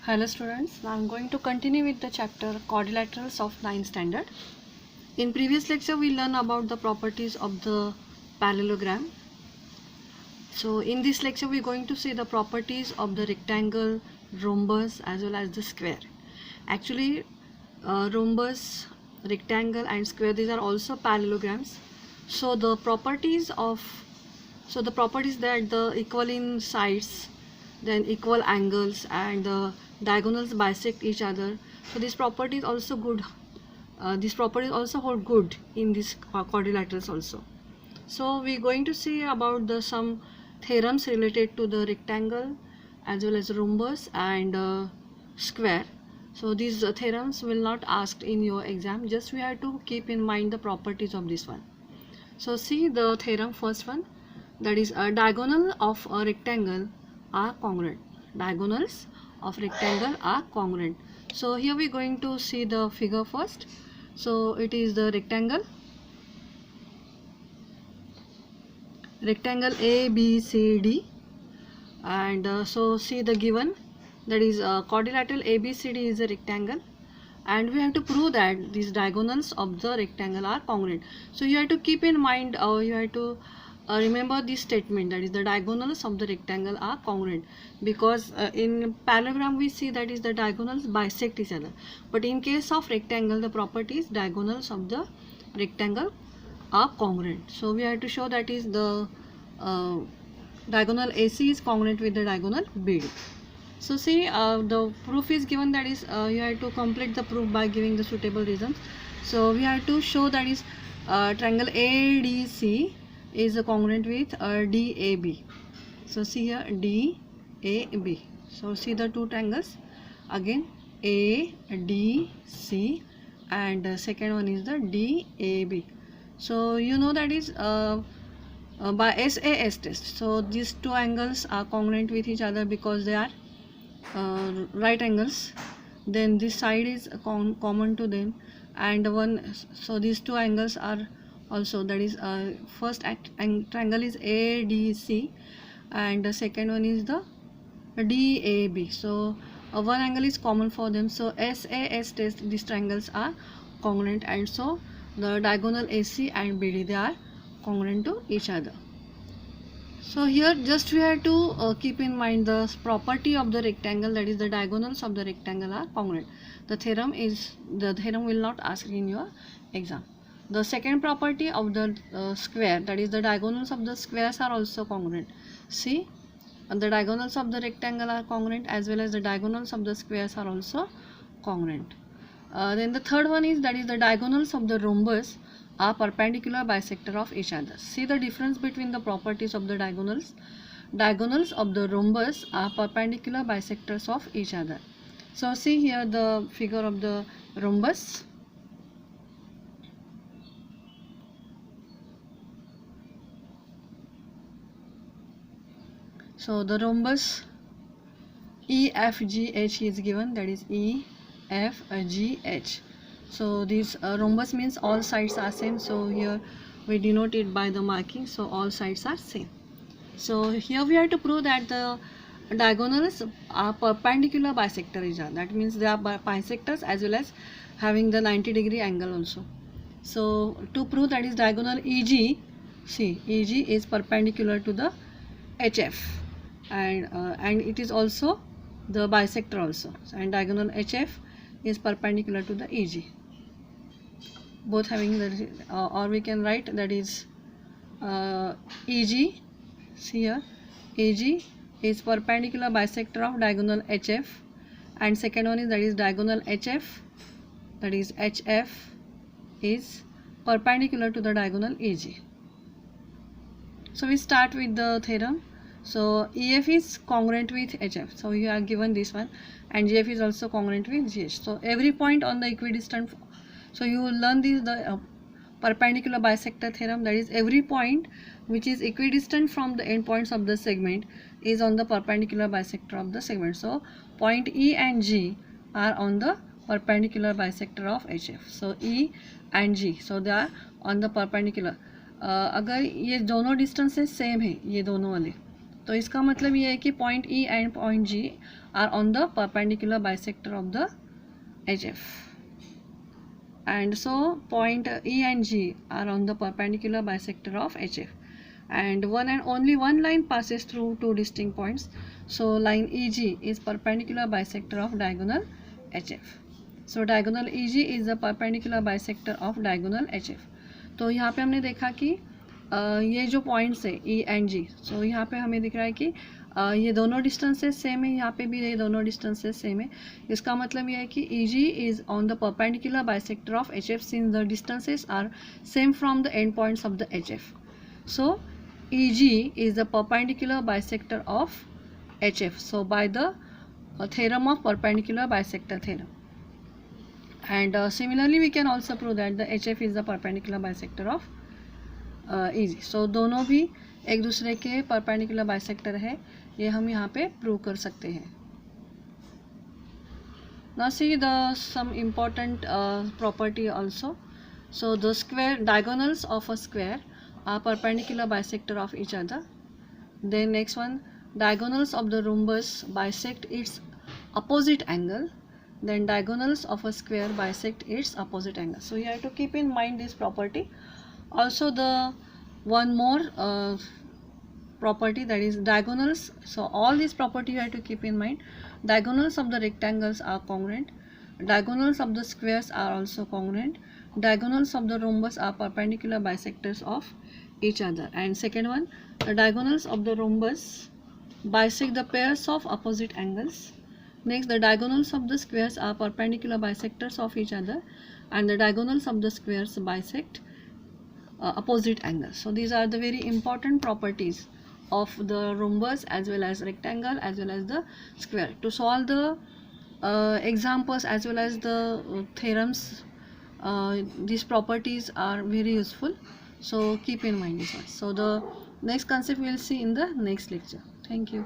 Hello students, now I am going to continue with the chapter quadrilaterals of 9th standard. In previous lecture we learned about the properties of the parallelogram. So in this lecture we are going to see the properties of the rectangle, rhombus as well as the square. Actually rhombus, rectangle and square, these are also parallelograms. So the properties that the equal in sides, then equal angles and the diagonals bisect each other. So these properties also good. These properties also hold good in these quadrilaterals also. So we're going to see about the some theorems related to the rectangle as well as rhombus and square. So these theorems will not asked in your exam. Just we have to keep in mind the properties of this one. So see the theorem, first one, that is a diagonal of a rectangle are congruent. Diagonals of rectangle are congruent. So here we are going to see the figure first. So it is the rectangle A B C D, and so see the given, that is quadrilateral ABCD is a rectangle, and we have to prove that these diagonals of the rectangle are congruent. So you have to keep in mind, you have to remember this statement, that is the diagonals of the rectangle are congruent, because in parallelogram we see that is the diagonals bisect each other, but in case of rectangle the property is diagonals of the rectangle are congruent. So we have to show that is the diagonal AC is congruent with the diagonal BD. So see the proof is given, that is you have to complete the proof by giving the suitable reasons. So we have to show that is triangle ADC is congruent with DAB. So see here DAB. So see the two triangles again, ADC, and second one is the DAB. So you know that is by SAS test. So these two angles are congruent with each other because they are right angles. Then this side is common to them, and one, so these two angles are also, that is first triangle is ADC and the second one is the DAB. So one angle is common for them. So SAS test, these triangles are congruent, and so the diagonal AC and BD, they are congruent to each other. So here just we have to keep in mind the property of the rectangle, that is the diagonals of the rectangle are congruent. The theorem will not ask in your exam. The second property of the square, that is the diagonals of the squares are also congruent. See, the diagonals of the rectangle are congruent as well as the diagonals of the squares are also congruent. Then the third one is, that is the diagonals of the rhombus are perpendicular bisector of each other. See the difference between the properties of the diagonals. Diagonals of the rhombus are perpendicular bisectors of each other. So see here the figure of the rhombus. So the rhombus EFGH is given, that is EFGH. So this rhombus means all sides are same. So here we denote it by the marking. So all sides are same. So here we have to prove that the diagonals are perpendicular bisector each other. That means they are bisectors as well as having the 90-degree angle also. So to prove that is diagonal EG, see EG is perpendicular to the HF, and it is also the bisector also, and diagonal HF is perpendicular to the EG. Both having the or we can write that is EG. See here, EG is perpendicular bisector of diagonal HF, and second one is, that is diagonal HF, that is HF is perpendicular to the diagonal EG. So we start with the theorem. So EF is congruent with HF. So you are given this one, and GF is also congruent with GH. So every point on the equidistant, so you will learn this, the perpendicular bisector theorem, that is every point which is equidistant from the endpoints of the segment is on the perpendicular bisector of the segment. So point E and G are on the perpendicular bisector of HF. So E and G, so they are on the perpendicular. अगर ये दोनों distances same है, ये दोनों वाले, तो इसका मतलब ये है कि point E and point G are on the perpendicular bisector of the HF, and so point E and G are on the perpendicular bisector of HF, and one and only one line passes through two distinct points, so line EG is perpendicular bisector of diagonal HF. So diagonal EG is the perpendicular bisector of diagonal HF. तो यहाँ पे हमने देखा कि ये जो points है E and G, सो यहाँ पे हमें दिख रहा है कि ये दोनों डिस्टेंसेस सेम है, यहाँ पे भी ये दोनों डिस्टेंसेस सेम है. इसका मतलब ये है कि EG is on the perpendicular bisector of HF since the distances are same from the end points of the HF. So EG is the perpendicular bisector of HF. So by the theorem of perpendicular bisector theorem. And similarly we can also prove that the HF is the perpendicular bisector of EG. So दोनों भी एक दूसरे के perpendicular bisector है, ये हम यहाँ पे प्रूव कर सकते हैं. Now see the some important property also. So the square diagonals of a square are perpendicular bisector of each other. Then next one, diagonals of the rhombus bisect its opposite angle. Then diagonals of a square bisect its opposite angle. So you have to keep in mind this property. Also the one more property, that is diagonals. So all these property you have to keep in mind. Diagonals of the rectangles are congruent. Diagonals of the squares are also congruent. Diagonals of the rhombus are perpendicular bisectors of each other. And second one, the diagonals of the rhombus bisect the pairs of opposite angles. Next, the diagonals of the squares are perpendicular bisectors of each other, and the diagonals of the squares bisect opposite angles. So these are the very important properties of the rhombus as well as rectangle as well as the square. To solve the examples as well as the theorems, these properties are very useful, so keep in mind this one. So the next concept we will see in the next lecture. Thank you.